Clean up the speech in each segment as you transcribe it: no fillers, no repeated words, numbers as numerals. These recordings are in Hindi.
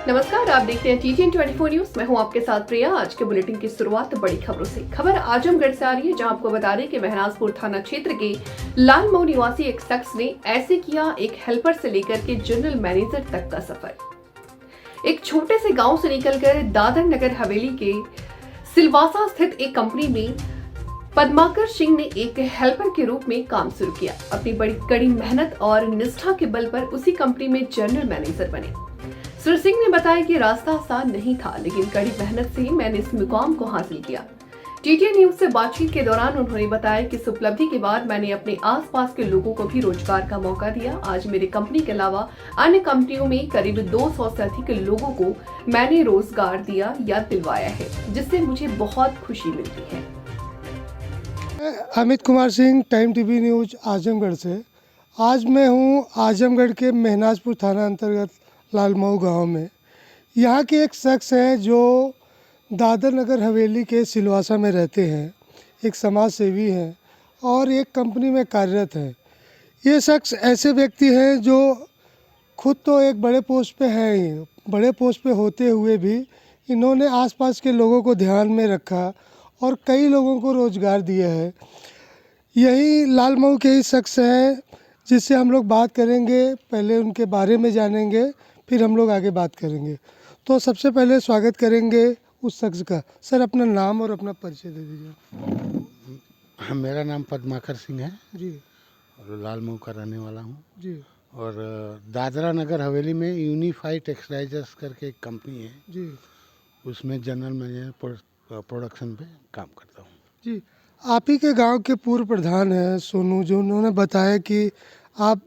नमस्कार, आप देखते हैं TTN 24 न्यूज। मैं हूं आपके साथ प्रिया। आज के बुलेटिन की शुरुआत बड़ी खबरों से। खबर आजमगढ़ से आ रही है, जहां आपको बता दें कि महराजपुर थाना क्षेत्र के लालमऊ निवासी एक शख्स ने ऐसे किया एक हेल्पर से लेकर के जनरल मैनेजर तक का सफर। एक छोटे से गांव से निकलकर दादर नगर हवेली के सिलवासा स्थित एक कंपनी में पद्माकर सिंह ने एक हेल्पर के रूप में काम शुरू किया। अपनी बड़ी कड़ी मेहनत और निष्ठा के बल पर उसी कंपनी में जनरल मैनेजर बने। श्री सिंह ने बताया कि रास्ता आसान नहीं था, लेकिन कड़ी मेहनत से मैंने इस मुकाम को हासिल किया। TTN न्यूज से बातचीत के दौरान उन्होंने बताया कि इस उपलब्धि के बाद मैंने अपने आसपास के लोगों को भी रोजगार का मौका दिया। आज मेरी कंपनी के अलावा अन्य कंपनियों में करीब 200 से अधिक लोगों को मैंने रोजगार दिया या दिलवाया है, जिससे मुझे बहुत खुशी मिलती है। Amit Kumar Singh, time TV news Azamgarh से। आज मैं हूँ आजमगढ़ के महनाजपुर थाना अंतर्गत लालमऊ गांव में। यहाँ के एक शख्स हैं जो दादर नगर हवेली के सिलवासा में रहते हैं, एक समाज सेवी हैं और एक कंपनी में कार्यरत हैं। ये शख्स ऐसे व्यक्ति हैं जो खुद तो एक बड़े पोस्ट पे हैं ही, बड़े पोस्ट पे होते हुए भी इन्होंने आसपास के लोगों को ध्यान में रखा और कई लोगों को रोज़गार दिया है। यही लालमऊ के ही शख्स हैं जिससे हम लोग बात करेंगे। पहले उनके बारे में जानेंगे, फिर हम लोग आगे बात करेंगे। तो सबसे पहले स्वागत करेंगे उस शख्स का। सर, अपना नाम और अपना परिचय दे दीजिए। मेरा नाम पद्माकर सिंह है जी। और लालमऊ का रहने वाला हूँ जी और दादरा नगर हवेली में यूनिफाइड टेक्सटाइल्स करके एक कंपनी है जी। उसमें जनरल मैनेजर प्रोडक्शन पे काम करता हूँ। जी, आप ही के गांव के पूर्व प्रधान हैं सोनू, जो उन्होंने बताया कि आप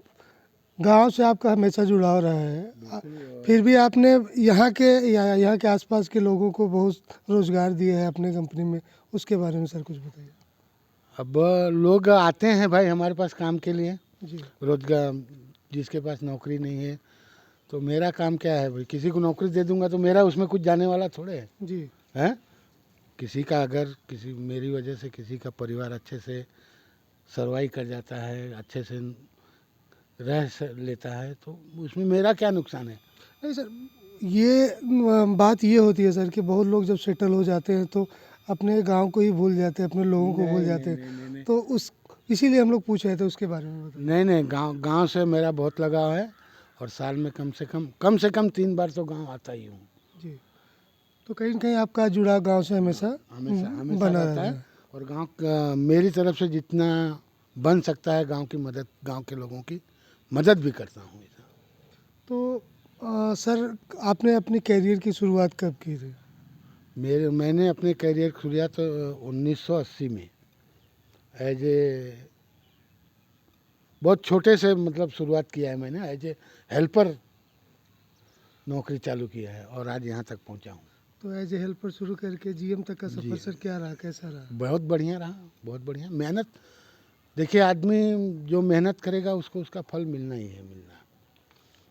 गांव से आपका हमेशा जुड़ाव रहा है, फिर भी आपने यहाँ के आसपास के लोगों को बहुत रोज़गार दिया है अपने कंपनी में। उसके बारे में सर कुछ बताइए। अब लोग आते हैं भाई हमारे पास काम के लिए, जी रोजगार। जिसके पास नौकरी नहीं है तो मेरा काम क्या है भाई, किसी को नौकरी दे दूंगा तो मेरा उसमें कुछ जाने वाला थोड़े है। जी हैं, किसी का अगर किसी मेरी वजह से किसी का परिवार अच्छे से सर्वाइव कर जाता है, अच्छे से लेता है, तो उसमें मेरा क्या नुकसान है। नहीं सर, ये बात ये होती है सर कि बहुत लोग जब सेटल हो जाते हैं तो अपने गांव को ही भूल जाते हैं, अपने लोगों को भूल जाते हैं। तो उस इसीलिए हम लोग पूछ रहे थे उसके बारे में बताइए। नहीं, गांव से मेरा बहुत लगाव है और साल में कम से कम 3 बार तो गांव आता ही हूँ। जी, तो कहीं ना कहीं आपका जुड़ाव गांव से हमेशा बना रहता है। और गांव मेरी तरफ से जितना बन सकता है गांव की मदद, गांव के लोगों की मदद भी करता हूँ। तो सर, आपने अपनी कैरियर की शुरुआत कब की थी? मैंने अपने कैरियर शुरुआत 1980 में एज ए बहुत छोटे से मतलब शुरुआत किया है मैंने। एज ए हेल्पर नौकरी चालू किया है और आज यहाँ तक पहुँचा हूँ। तो एज ए हेल्पर शुरू करके GM तक का सफर सर क्या रहा, कैसा रहा? बहुत बढ़िया रहा, बहुत बढ़िया। मेहनत, देखिए आदमी जो मेहनत करेगा उसको उसका फल मिलना ही है, मिलना।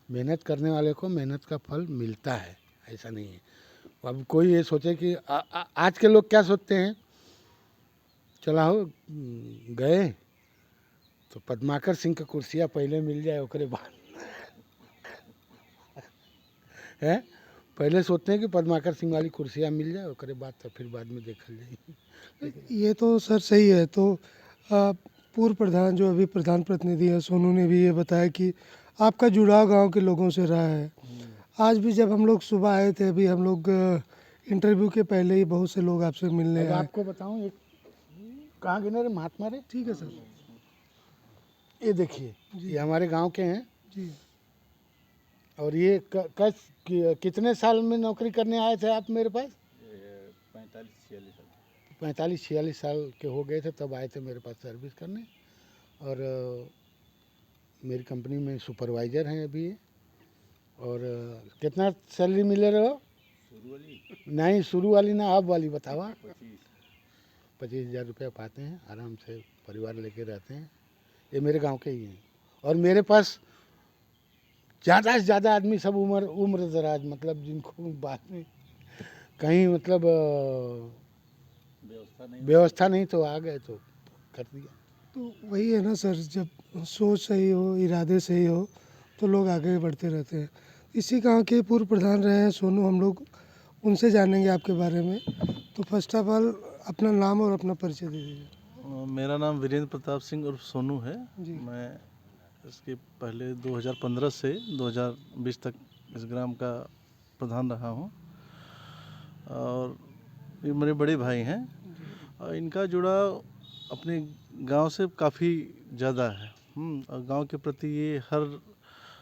मेहनत करने वाले को मेहनत का फल मिलता है, ऐसा नहीं है। अब कोई ये सोचे कि आज के लोग क्या सोचते हैं, चला हो गए तो पद्माकर सिंह का कुर्सियाँ पहले मिल जाए ओकरे बाद है। पहले सोचते हैं कि पद्माकर सिंह वाली कुर्सियाँ मिल जाए ओकरे बाद तो फिर बाद में देखल जाए। ये तो सर सही है। तो पूर्व प्रधान जो अभी प्रधान प्रतिनिधि है सोनू ने भी ये बताया कि आपका जुड़ाव गांव के लोगों से रहा है। आज भी जब हम लोग सुबह आए थे, अभी हम लोग इंटरव्यू के पहले ही बहुत से लोग आपसे मिलने आए। आपको बताऊं, एक कहाँ गिने रे महात्मा रे, ठीक है सर। ये देखिए, ये हमारे गांव के हैं जी और ये कितने साल में नौकरी करने आए थे आप मेरे पास? 45-46 साल के हो गए थे तब आए थे मेरे पास सर्विस करने। और मेरी कंपनी में सुपरवाइज़र हैं अभी। और कितना सैलरी मिले रहे हो? नहीं, शुरू वाली ना, अब वाली बतावा। 25,000 रुपया पाते हैं, आराम से परिवार लेके रहते हैं। ये मेरे गांव के ही हैं। और मेरे पास ज़्यादा से ज़्यादा आदमी सब उम्र दराज, मतलब जिनको बाद में कहीं मतलब व्यवस्था नहीं तो आ गए तो कर दिया। तो वही है ना सर, जब सोच सही हो, इरादे सही हो तो लोग आगे बढ़ते रहते हैं। इसी गांव के पूर्व प्रधान रहे हैं सोनू, हम लोग उनसे जानेंगे आपके बारे में। तो फर्स्ट ऑफ ऑल अपना नाम और अपना परिचय दे दीजिए। मेरा नाम वीरेंद्र प्रताप सिंह उर्फ सोनू है। जी। मैं इसके पहले 2015 से 2020 तक इस ग्राम का प्रधान रहा हूँ। और ये मेरे बड़े भाई हैं और इनका जुड़ाव अपने गांव से काफ़ी ज़्यादा है। और गांव के प्रति ये हर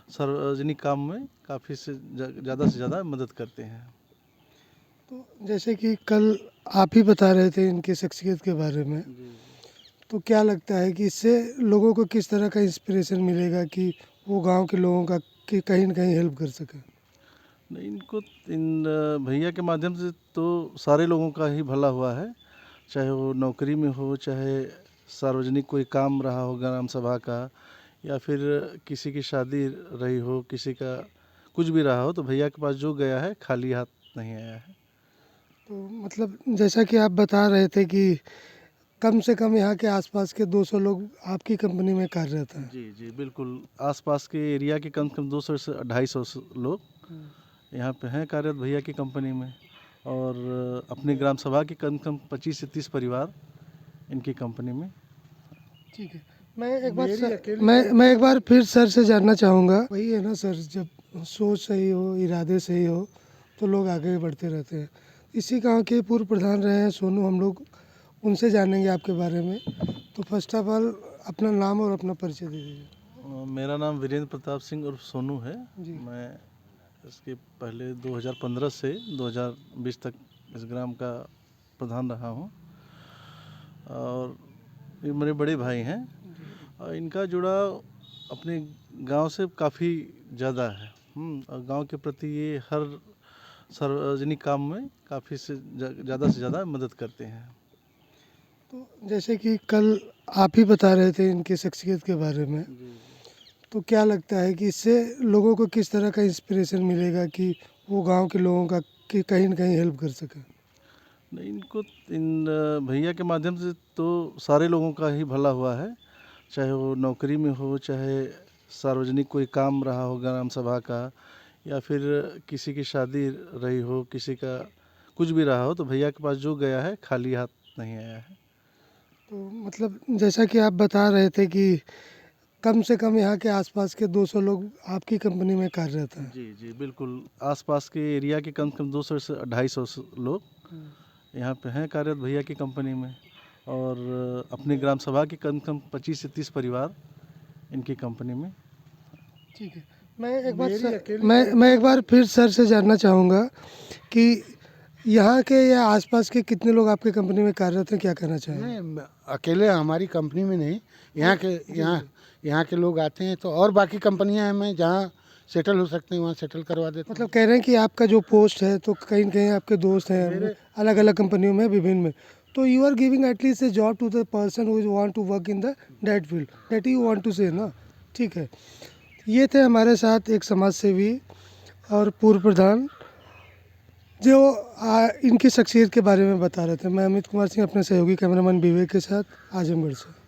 सार्वजनिक काम में काफ़ी से ज़्यादा मदद करते हैं। तो जैसे कि कल आप ही बता रहे थे इनकी शख्सियत के बारे में, तो क्या लगता है कि इससे लोगों को किस तरह का इंस्पिरेशन मिलेगा कि वो गांव के लोगों का कि कहीं न कहीं हेल्प कर सके? नहीं, इनको इन भैया के माध्यम से तो सारे लोगों का ही भला हुआ है, चाहे वो नौकरी में हो, चाहे सार्वजनिक कोई काम रहा हो ग्राम सभा का, या फिर किसी की शादी रही हो, किसी का कुछ भी रहा हो, तो भैया के पास जो गया है खाली हाथ नहीं आया है। तो मतलब जैसा कि आप बता रहे थे कि कम से कम यहाँ के आसपास के 200 लोग आपकी कंपनी में कार्यरत हैं। जी जी बिल्कुल, आसपास के एरिया के कम से कम 200 से 250 लोग यहाँ पे हैं कार्यरत भैया की कंपनी में। और अपनी ग्राम सभा के कम से कम 25 से 30 परिवार इनकी कंपनी में। ठीक है, मैं एक बार फिर सर से जानना चाहूँगा। वही है ना सर, जब सोच सही हो, इरादे सही हो तो लोग आगे बढ़ते रहते हैं। इसी गांव के पूर्व प्रधान रहे हैं सोनू, हम लोग उनसे जानेंगे आपके बारे में। तो फर्स्ट ऑफ ऑल अपना नाम और अपना परिचय दे दीजिए। मेरा नाम वीरेंद्र प्रताप सिंह उर्फ सोनू है। जी। मैं इसके पहले 2015 से 2020 तक इस ग्राम का प्रधान रहा हूँ। और ये मेरे बड़े भाई हैं और इनका जुड़ाव अपने गांव से काफ़ी ज़्यादा है। और गांव के प्रति ये हर सार्वजनिक काम में काफ़ी से ज़्यादा मदद करते हैं। तो जैसे कि कल आप ही बता रहे थे इनकी शख्सियत के बारे में, तो क्या लगता है कि इससे लोगों को किस तरह का इंस्पिरेशन मिलेगा कि वो गांव के लोगों का कि कहीं न कहीं हेल्प कर सके? नहीं, इनको इन भैया के माध्यम से तो सारे लोगों का ही भला हुआ है, चाहे वो नौकरी में हो, चाहे सार्वजनिक कोई काम रहा हो ग्राम सभा का, या फिर किसी की शादी रही हो, किसी का कुछ भी रहा हो, तो भैया के पास जो गया है खाली हाथ नहीं आया है। तो मतलब जैसा कि आप बता रहे थे कि कम से कम यहाँ के आसपास के 200 लोग आपकी कंपनी में कार्यरत हैं। जी जी बिल्कुल, आसपास के एरिया के कम से कम 200 से 250 लोग यहाँ पे हैं कार्यरत भैया की कंपनी में। और अपनी ग्राम सभा के कम से कम 25 से 30 परिवार इनकी कंपनी में। ठीक है, मैं एक बार फिर सर से जानना चाहूँगा कि यहाँ के या आसपास के कितने लोग आपके कंपनी में कार्यरत हैं, क्या कहना चाहेंगे? नहीं, अकेले हमारी कंपनी में नहीं, यहाँ के लोग आते हैं तो और बाकी कंपनियां हैं, मैं जहाँ सेटल हो सकते हैं वहाँ सेटल करवा देते हैं। मतलब कह रहे हैं कि आपका जो पोस्ट है तो कहीं न कहीं आपके दोस्त हैं अलग अलग कंपनियों में, विभिन्न में, तो you are giving at least a job to the person who want to work in the that field, that you want to say ना। ठीक है, ये थे हमारे साथ एक समाज सेवी और पूर्व प्रधान जो इनकी शख्सियत के बारे में बता रहे थे। मैं अमित कुमार सिंह अपने सहयोगी कैमरामैन विवेक के साथ आजमगढ़ से।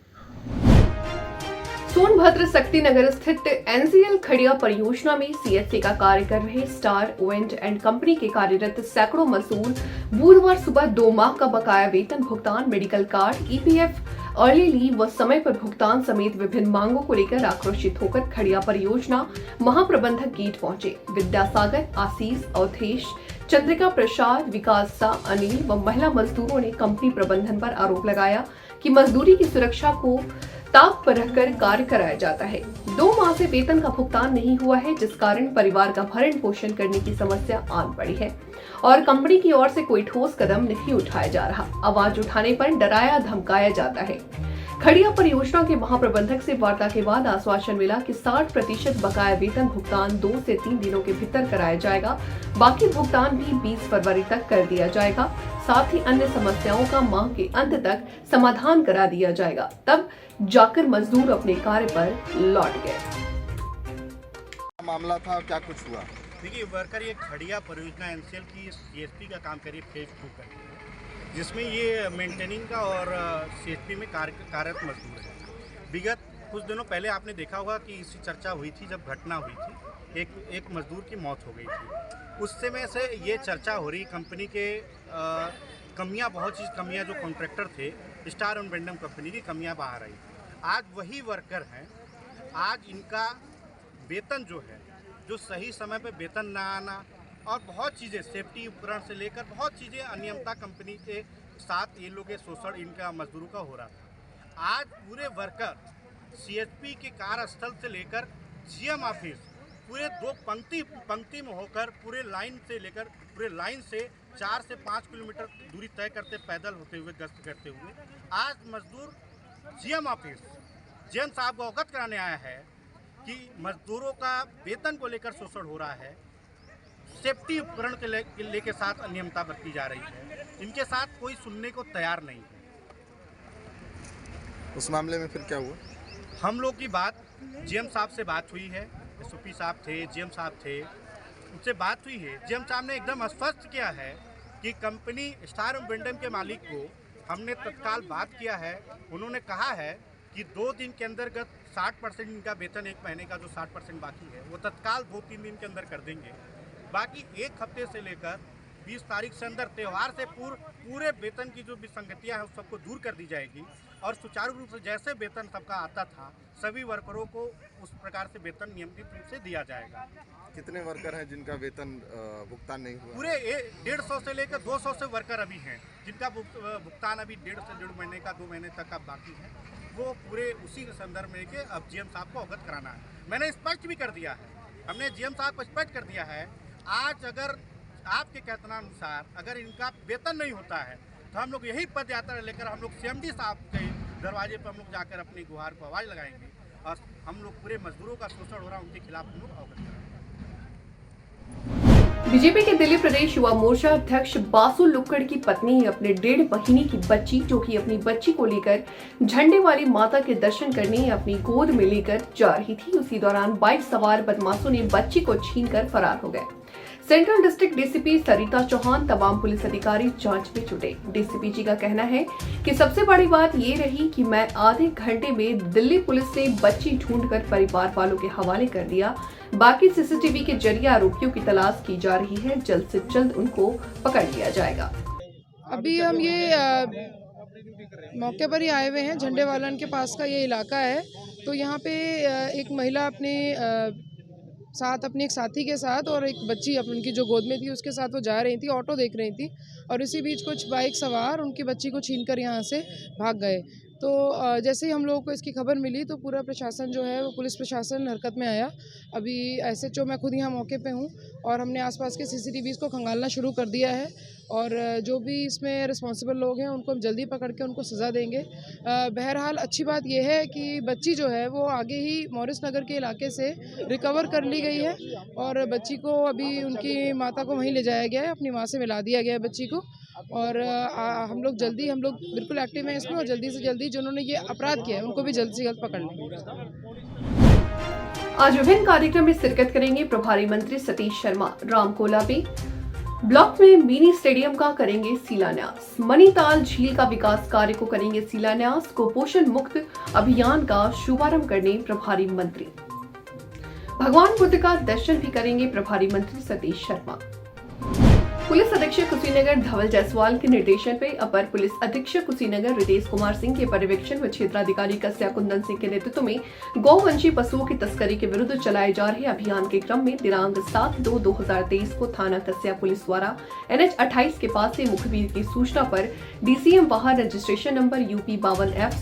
सोनभद्र शक्ति नगर स्थित एनसीएल खड़िया परियोजना में सीएससी का कार्य कर रहे स्टार विंड एंड कंपनी के कार्यरत सैकड़ों मजदूर बुधवार सुबह 2 माह का बकाया वेतन भुगतान, medical card, EPF, early leave व समय पर भुगतान समेत विभिन्न मांगों को लेकर आक्रोशित होकर खड़िया परियोजना महाप्रबंधक गेट पहुंचे। विद्यासागर, आशीष, अवधेश, चंद्रिका प्रसाद, विकास सा, अनिल व महिला मजदूरों ने कंपनी प्रबंधन पर आरोप लगाया कि मजदूरी की सुरक्षा को ताक पर रखकर कार्य कराया जाता है। 2 माह से वेतन का भुगतान नहीं हुआ है, जिस कारण परिवार का भरण पोषण करने की समस्या आन पड़ी है और कंपनी की ओर से कोई ठोस कदम नहीं उठाया जा रहा। आवाज उठाने पर डराया धमकाया जाता है। खड़िया परियोजना के महाप्रबंधक से वार्ता के बाद आश्वासन मिला कि 60% बकाया वेतन भुगतान 2 से 3 दिनों के भीतर कराया जाएगा। बाकी भुगतान भी 20 फरवरी तक कर दिया जाएगा। साथ ही अन्य समस्याओं का माह के अंत तक समाधान करा दिया जाएगा। तब जाकर मजदूर अपने कार्य पर लौट गए। मामला था, क्या कुछ हुआ? देखिए, वर्कर ये खड़िया परियोजना एनसीएल की सीएसपी का काम करिए फेज 2 का, जिसमें ये मेंटेनिंग का और सीएसपी में कार्यरत मजदूर है। विगत कुछ दिनों पहले आपने देखा होगा कि इसी चर्चा हुई थी, जब घटना हुई थी, एक मजदूर की मौत हो गई थी। उस समय से ये चर्चा हो रही कंपनी के कमियां, बहुत चीज़ कमियां, जो कॉन्ट्रैक्टर थे स्टार एंड वेंडम कंपनी की कमियां बाहर आई। आज वही वर्कर हैं, आज इनका वेतन जो है, जो सही समय पे वेतन ना आना और बहुत चीज़ें, सेफ्टी उपकरण से लेकर बहुत चीज़ें अनियमितता कंपनी के साथ ये लोग शोषण इनका मजदूरों का हो रहा था। आज पूरे वर्कर सीएसपी के कार्यस्थल से लेकर जीएम ऑफिस पूरे 2 पंक्ति में होकर पूरे लाइन से लेकर पूरे लाइन से 4 से 5 किलोमीटर दूरी तय करते, पैदल होते हुए, गश्त करते हुए आज मजदूर जीएम ऑफिस जीएम साहब को अवगत कराने आया है कि मजदूरों का वेतन को लेकर शोषण हो रहा है, सेफ्टी उपकरण के लेके साथ अनियमितता बरती जा रही है। इनके साथ कोई सुनने को तैयार नहीं है। उस मामले में फिर क्या हुआ? हम लोग की बात जीएम साहब से बात हुई है, एसओपी साहब थे, जीएम साहब थे, उनसे बात हुई है। जीएम साहब ने एकदम स्पष्ट किया है कि कंपनी स्टार एंड वेंडम के मालिक को हमने तत्काल बात किया है। उन्होंने कहा है कि 2 दिन के अंतर्गत 60% इनका वेतन, 1 महीने का जो 60% बाकी है वो तत्काल 2-3 दिन के अंदर कर देंगे। बाकी 1 हफ्ते से लेकर 20 तारीख से अंदर त्यौहार से पूरे वेतन की जो विसंगतियां हैं उस सबको दूर कर दी जाएगी और सुचारू रूप से जैसे वेतन सबका आता था सभी वर्करों को उस प्रकार से वेतन नियमित रूप से दिया जाएगा। कितने वर्कर हैं जिनका वेतन भुगतान नहीं हुआ? पूरे 150 से लेकर 200 से वर्कर अभी हैं जिनका भुगतान अभी 1.5 से 1.5 महीने का, 2 महीने तक का बाकी है। वो पूरे उसी के संदर्भ में के अब जीएम साहब को अवगत कराना है। मैंने स्पष्ट भी कर दिया है, हमने जीएम साहब को स्पष्ट कर दिया है। आज अगर आपके कहनानुसार अगर इनका वेतन नहीं होता है तो हम लोग यही पद यात्रा लेकर हम लोग सीएमडी साहब के दरवाजे पर हम लोग जाकर अपनी गुहार को आवाज़ लगाएंगे और हम लोग पूरे मजदूरों का शोषण हो रहा है उनके खिलाफ हम लोग अवगत कराएंगे। बीजेपी के दिल्ली प्रदेश युवा मोर्चा अध्यक्ष बासु लुक्कड़ की पत्नी अपने 1.5 महीने की बच्ची, जो कि अपनी बच्ची को लेकर झंडे वाली माता के दर्शन करने अपनी गोद में लेकर जा रही थी। उसी दौरान बाइक सवार बदमाशों ने बच्ची को छीनकर फरार हो गए। Central district DCP Sarita Chauhan तमाम पुलिस अधिकारी जांच में जुटे। डीसीपी जी का कहना है कि सबसे बड़ी बात ये रही कि मैं आधे घंटे में दिल्ली पुलिस ने बच्ची ढूंढकर परिवार वालों के हवाले कर दिया। बाकी सीसीटीवी के जरिए आरोपियों की तलाश की जा रही है, जल्द से जल्द उनको पकड़ लिया जाएगा। अभी हम ये मौके पर ही आए हुए हैं। झंडे वालन के पास का ये इलाका है, तो यहाँ पे एक महिला अपने साथ, अपने एक साथी के साथ और एक बच्ची उनकी जो गोद में थी उसके साथ वो जा रही थी, ऑटो देख रही थी और इसी बीच कुछ बाइक सवार उनकी बच्ची को छीनकर यहाँ से भाग गए। तो जैसे ही हम लोगों को इसकी खबर मिली तो पूरा प्रशासन जो है वो पुलिस प्रशासन हरकत में आया। अभी एसएचओ मैं खुद यहाँ मौके पे हूँ और हमने आसपास के सीसीटीवीज़ को खंगालना शुरू कर दिया है और जो भी इसमें रिस्पॉन्सिबल लोग हैं उनको हम जल्दी पकड़ के उनको सज़ा देंगे। बहरहाल अच्छी बात यह है कि बच्ची जो है वो आगे ही मॉरिस नगर के इलाके से रिकवर कर ली गई है और बच्ची को अभी उनकी माता को वहीं ले जाया गया है, अपनी माँ से मिला दिया गया है बच्ची को। और हम लोग बिल्कुल एक्टिव हैं इसमें और जल्दी से जल्दी जिन्होंने ये अपराध किया है उनको भी जल्द से जल्द पकड़ लेंगे। आज विभिन्न कार्यक्रम में शिरकत करेंगे प्रभारी मंत्री सतीश शर्मा। रामकोला में ब्लॉक में मिनी स्टेडियम का करेंगे शिलान्यास। मणिताल झील का विकास कार्य को करेंगे शिलान्यास। कुपोषण मुक्त अभियान का शुभारंभ करने प्रभारी मंत्री। भगवान बुद्ध का दर्शन भी करेंगे प्रभारी मंत्री सतीश शर्मा। पुलिस अधीक्षक कुशीनगर धवल जायसवाल के निर्देशन पे अपर पुलिस अधीक्षक कुशीनगर रितेश कुमार सिंह के पर्यवेक्षण व क्षेत्राधिकारी कस्या कुंदन सिंह के नेतृत्व में गौवंशी पशुओं की तस्करी के विरुद्ध चलाए जा रहे अभियान के क्रम में दिनांक 7/2/2023 को थाना कस्या पुलिस द्वारा NH 28 के पास से मुखबिर की सूचना पर DCM वाहन रजिस्ट्रेशन नंबर UP 52F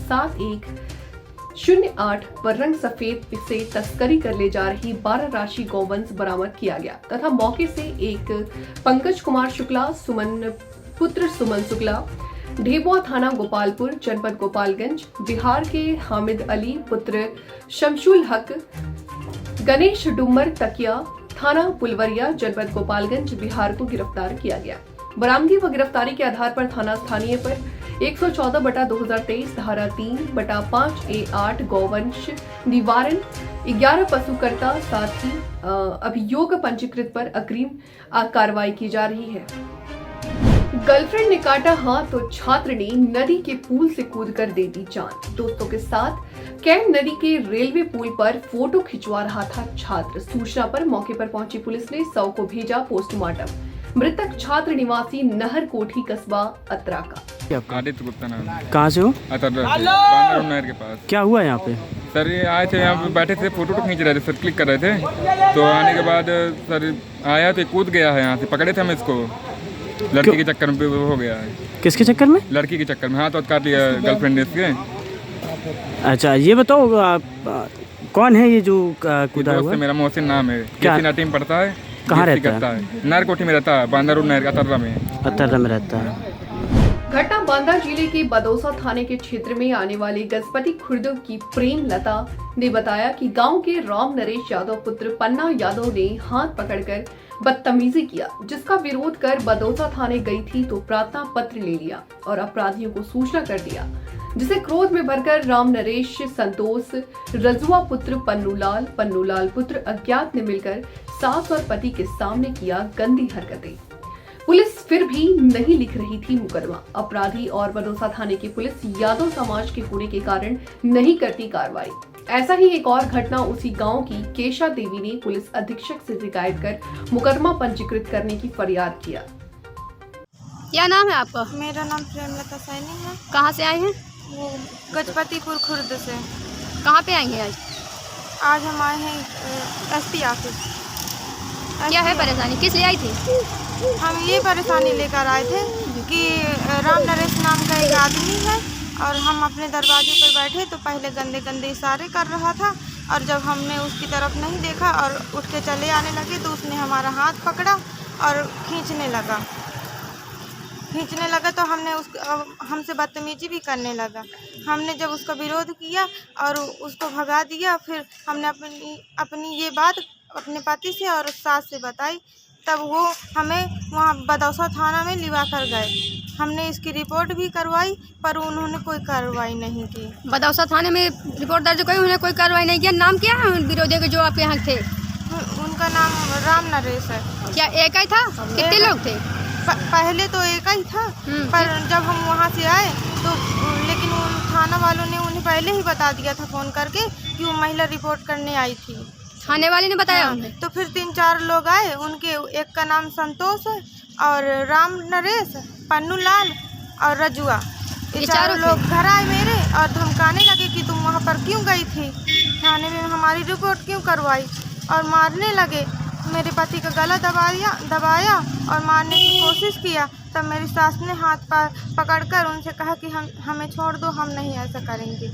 08 पर रंग सफेद से तस्करी कर ले जा रही 12 राशि गौवंश बरामद किया गया तथा मौके से एक पंकज कुमार शुक्ला सुमन पुत्र सुमन शुक्ला ढेबुआ थाना गोपालपुर जनपद गोपालगंज बिहार के हामिद अली पुत्र शमशुल हक गणेश डुम्मर तकिया थाना पुलवरिया जनपद गोपालगंज बिहार को गिरफ्तार किया गया। बरामदगी व गिरफ्तारी के आधार पर थाना स्थानीय पर 114/2023 धारा 3/5A8 गौवंश निवारण 11 पशुकर्ता साथ ही अभियोग पंजीकृत पर अग्रिम कार्रवाई की जा रही है। गर्लफ्रेंड ने काटा हाथ तो छात्र ने नदी के पुल से कूदकर दे दी जान। दोस्तों के साथ कैन नदी के रेलवे पुल पर फोटो खिंचवा रहा था छात्र। सूचना पर मौके पर पहुंची पुलिस ने शव को भेजा पोस्टमार्टम। मृतक छात्र निवासी नहर कोठी कस्बा अतरा का। आदित्य गुप्ता नाम। कहाँ से हो? बांदर नहर के पास। क्या हुआ यहाँ पे? सर ये आए थे, यहाँ पे बैठे थे, फोटो खींच रहे थे सर, क्लिक कर रहे थे। तो आने के बाद सर आया तो कूद गया है यहाँ से, पकड़े थे हम इसको। लड़की के चक्कर में वो हो गया है। किसके चक्कर में? लड़की के चक्कर में। हाथ तो काट लिया गर्लफ्रेंड ने इसके। अच्छा ये बताओ आप कौन है ये जो कूदा हुआ? मेरा मोहसिन नाम है। क्या टीम पढ़ता है। कहाँ रहता है? नहर कोठी में रहता है, बांदर नहर अतर्रा में। अतर्रा में रहता है। घटना बांदा जिले के बदौसा थाने के क्षेत्र में आने वाले गजपति खुर्द की प्रेम लता ने बताया कि गांव के राम नरेश यादव पुत्र पन्ना यादव ने हाथ पकड़कर बदतमीजी किया, जिसका विरोध कर बदौसा थाने गई थी तो प्रार्थना पत्र ले लिया और अपराधियों को सूचना कर दिया, जिसे क्रोध में भरकर राम नरेश संतोष रजुआ पुत्र पन्नूलाल पुत्र अज्ञात ने मिलकर सास और पति के सामने किया गंदी हरकतें। पुलिस फिर भी नहीं लिख रही थी मुकदमा। अपराधी और बदौसा थाने की पुलिस यादव समाज के होने के कारण नहीं करती कार्रवाई। ऐसा ही एक और घटना उसी गांव की केशा देवी ने पुलिस अधीक्षक से शिकायत कर मुकदमा पंजीकृत करने की फरियाद किया। क्या नाम है आपका? मेरा नाम प्रेमलता सैनी है। कहाँ से आए हैं? वो गजपतिपुर खुर्द से। कहाँ पे आएंगे आज? आज हम आए हैं एसपी ऑफिस। क्या है परेशानी, किस लिए आई थी? हम ये परेशानी लेकर आए थे कि राम नरेश नाम का एक आदमी है और हम अपने दरवाजे पर बैठे तो पहले गंदे गंदे इशारे कर रहा था और जब हमने उसकी तरफ नहीं देखा और उठ के चले आने लगे तो उसने हमारा हाथ पकड़ा और खींचने लगा तो हमसे बदतमीजी भी करने लगा। हमने जब उसका विरोध किया और उसको भगा दिया, फिर हमने अपनी ये बात अपने पति से और सास से बताई, तब वो हमें वहाँ बदौसा थाना में लिवा कर गए। हमने इसकी रिपोर्ट भी करवाई पर उन्होंने कोई कार्रवाई नहीं की। बदौसा थाने में रिपोर्ट दर्ज करी, उन्होंने कोई कार्रवाई नहीं किया। नाम क्या है विरोधी के जो आपके यहाँ थे? उनका नाम राम नरेश है। क्या एक ही था? कितने लोग थे? पहले तो एक ही था, पर जब हम वहाँ से आए तो लेकिन उन थाना वालों ने उन्हें पहले ही बता दिया था फ़ोन करके कि वो महिला रिपोर्ट करने आई थी। थाने वाले ने बताया? तो फिर 3-4 लोग आए, उनके एक का नाम संतोष है और राम नरेश, पन्नूलाल और रजुआ, ये चारों लोग घर आए मेरे और धमकाने लगे कि तुम वहाँ पर क्यों गई थी, थाने में हमारी रिपोर्ट क्यों करवाई, और मारने लगे। मेरे पति का गला दबाया और मारने की कोशिश किया। तब मेरी सास ने हाथ पकड़कर उनसे कहा कि हमें छोड़ दो, हम नहीं ऐसा करेंगे।